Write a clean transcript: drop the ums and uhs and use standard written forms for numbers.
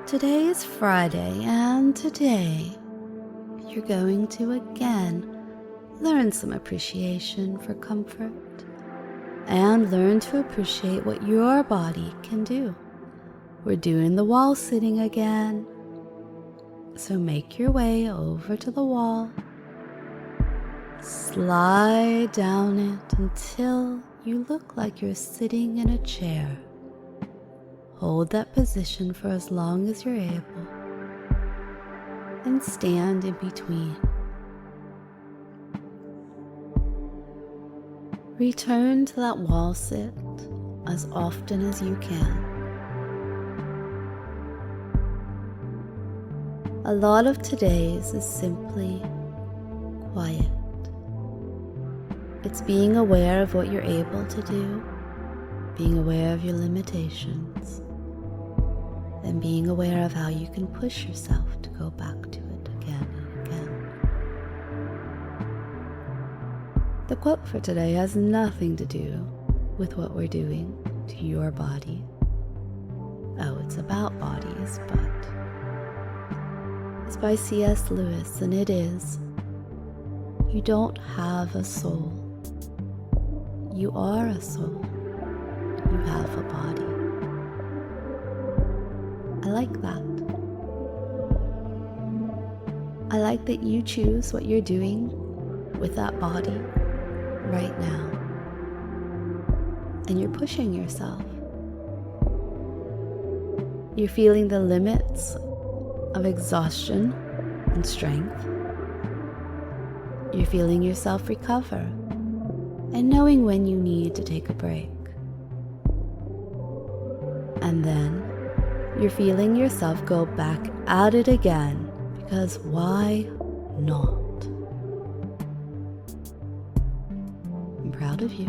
Today is Friday, and today you're going to again learn some appreciation for comfort and learn to appreciate what your body can do. We're doing the wall sitting again, so make your way over to the wall, slide down it until you look like you're sitting in a chair. Hold that position for as long as you're able, and stand in between. Return to that wall sit as often as you can. A lot of today's is simply quiet. It's being aware of what you're able to do, being aware of your limitations, and being aware of how you can push yourself to go back to it again and again. The quote for today has nothing to do with what we're doing to your body. Oh, it's about bodies, but it's by C.S. Lewis, and it is, you don't have a soul. You are a soul. You have a body. I like that. I like that you choose what you're doing with that body right now. And you're pushing yourself. You're feeling the limits of exhaustion and strength. You're feeling yourself recover and knowing when you need to take a break. And then you're feeling yourself go back at it again, because why not? I'm proud of you.